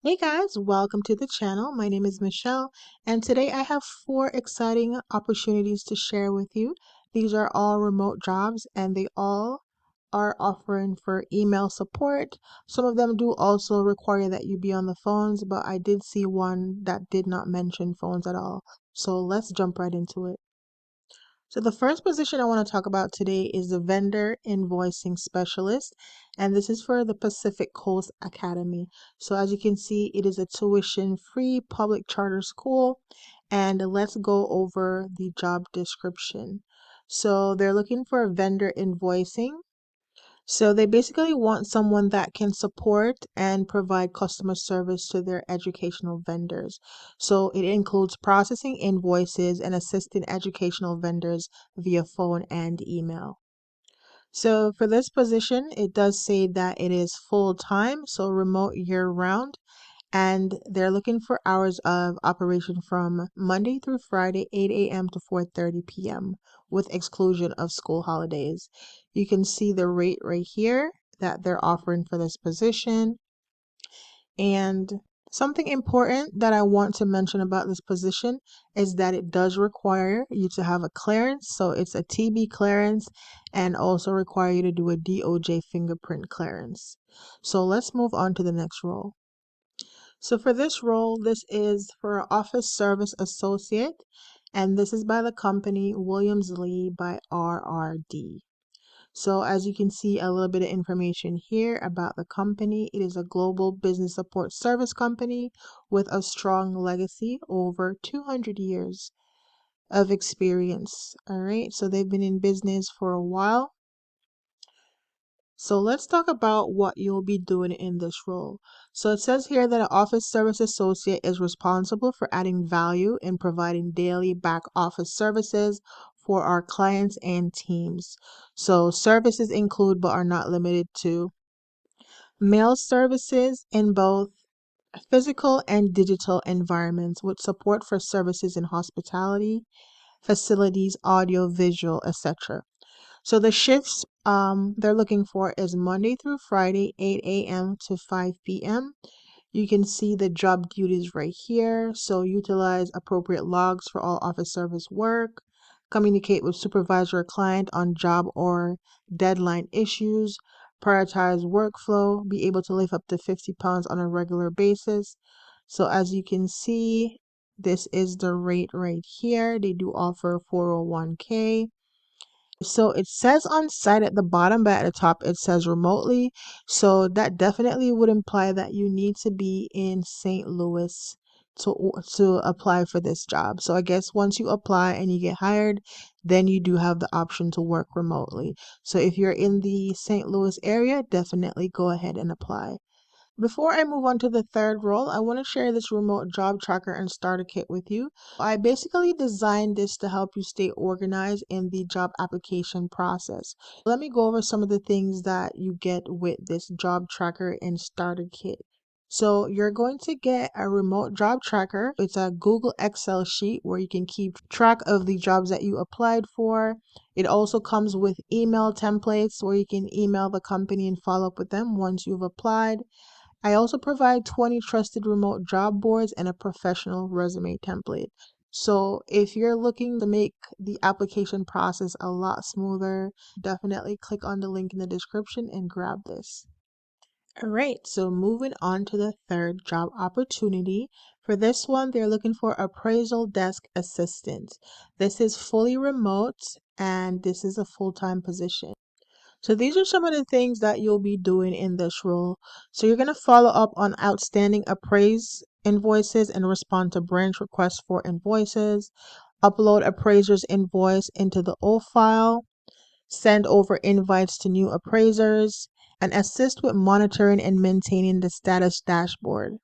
Hey guys, welcome to the channel. My name is Michelle, and today I have 4 exciting opportunities to share with you. These are all remote jobs, and they all are offering for email support. Some of them do also require that you be on the phones, but I did see one that did not mention phones at all. So let's jump right into it. So the first position I want to talk about today is the vendor invoicing specialist, and this is for the Pacific Coast Academy. So as you can see, it is a tuition-free public charter school, and let's go over the job description. So they're looking for vendor invoicing. So they basically want someone that can support and provide customer service to their educational vendors. So it includes processing invoices and assisting educational vendors via phone and email. So for this position, it does say that it is full time, so remote year round, and they're looking for hours of operation from Monday through Friday, 8 a.m. to 4:30 p.m., with exclusion of school holidays. You can see the rate right here that they're offering for this position. And something important that I want to mention about this position is that it does require you to have a clearance. So it's a TB clearance and also require you to do a DOJ fingerprint clearance. So let's move on to the next role. So for this role, this is for an office service associate, and this is by the company Williams Lee by RRD. So as you can see, a little bit of information here about the company. It is a global business support service company with a strong legacy, over 200 years of experience. All right, so they've been in business for a while. So let's talk about what you'll be doing in this role. So it says here that an office service associate is responsible for adding value in providing daily back office services for our clients and teams. So services include but are not limited to mail services in both physical and digital environments with support for services in hospitality, facilities, audio, visual, etc. So the shifts they're looking for is Monday through Friday, 8 a.m. to 5 p.m. You can see the job duties right here. So utilize appropriate logs for all office service work, communicate with supervisor or client on job or deadline issues, prioritize workflow, be able to lift up to 50 pounds on a regular basis. So as you can see, this is the rate right here. They do offer 401k. So it says on site at the bottom, but at the top it says remotely. So that definitely would imply that you need to be in St. Louis to apply for this job. So I guess once you apply and you get hired, then you do have the option to work remotely. So if you're in the St. Louis area, definitely go ahead and apply. Before I move on to the third role, I want to share this remote job tracker and starter kit with you. I basically designed this to help you stay organized in the job application process. Let me go over some of the things that you get with this job tracker and starter kit. So you're going to get a remote job tracker. It's a Google Excel sheet where you can keep track of the jobs that you applied for. It also comes with email templates where you can email the company and follow up with them once you've applied. I also provide 20 trusted remote job boards and a professional resume template. So if you're looking to make the application process a lot smoother, definitely click on the link in the description and grab this. All right, so moving on to the third job opportunity. For this one, they're looking for appraisal desk assistant. This is fully remote and this is a full-time position. So these are some of the things that you'll be doing in this role. So you're going to follow up on outstanding appraise invoices and respond to branch requests for invoices, upload appraiser's invoice into the O file, send over invites to new appraisers, and assist with monitoring and maintaining the status dashboard.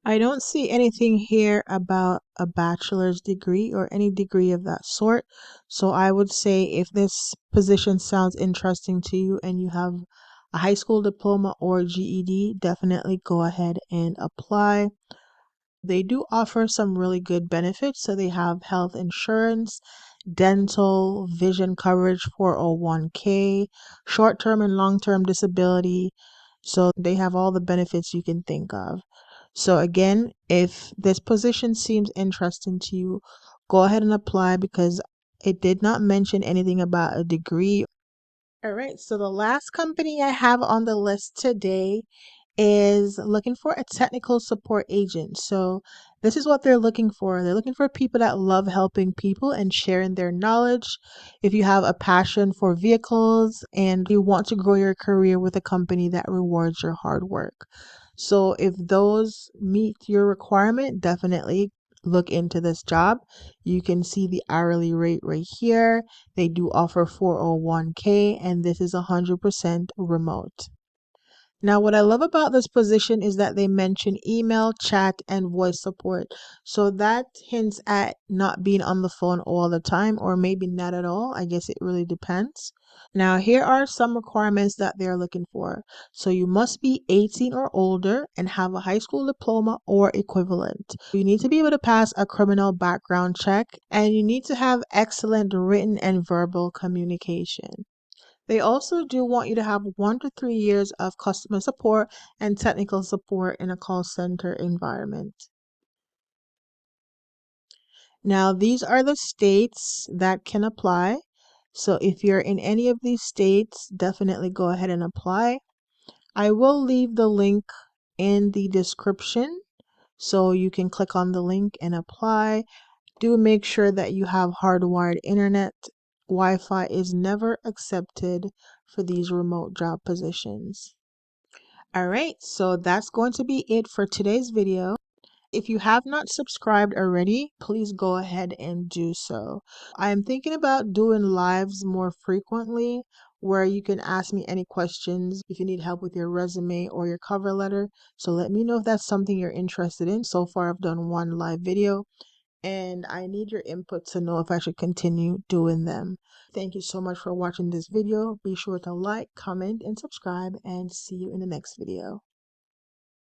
I don't see anything here about a bachelor's degree or any degree of that sort. So I would say if this position sounds interesting to you and you have a high school diploma or GED, definitely go ahead and apply. They do offer some really good benefits. So they have health insurance, dental, vision coverage, 401k, short-term and long-term disability, So they have all the benefits you can think of. So again, if this position seems interesting to you, go ahead and apply because it did not mention anything about a degree. All right, so the last company I have on the list today is looking for a technical support agent. So this is what they're looking for. They're looking for people that love helping people and sharing their knowledge. If you have a passion for vehicles and you want to grow your career with a company that rewards your hard work. So if those meet your requirement, definitely look into this job. You can see the hourly rate right here. They do offer 401k and this is 100% remote. Now, what I love about this position is that they mention email, chat, and voice support. So that hints at not being on the phone all the time, or maybe not at all. I guess it really depends. Now, here are some requirements that they're looking for. So you must be 18 or older and have a high school diploma or equivalent. You need to be able to pass a criminal background check, and you need to have excellent written and verbal communication. They also do want you to have 1 to 3 years of customer support and technical support in a call center environment. Now, these are the states that can apply. So if you're in any of these states, definitely go ahead and apply. I will leave the link in the description so you can click on the link and apply. Do make sure that you have hardwired internet. Wi-Fi is never accepted for these remote job positions. All right, so that's going to be it for today's video. If you have not subscribed already, please go ahead and do so. I am thinking about doing lives more frequently where you can ask me any questions if you need help with your resume or your cover letter. So let me know if that's something you're interested in. So far, I've done one live video and I need your input to know if I should continue doing them. Thank you so much for watching this video. Be sure to like, comment, and subscribe, and see you in the next video.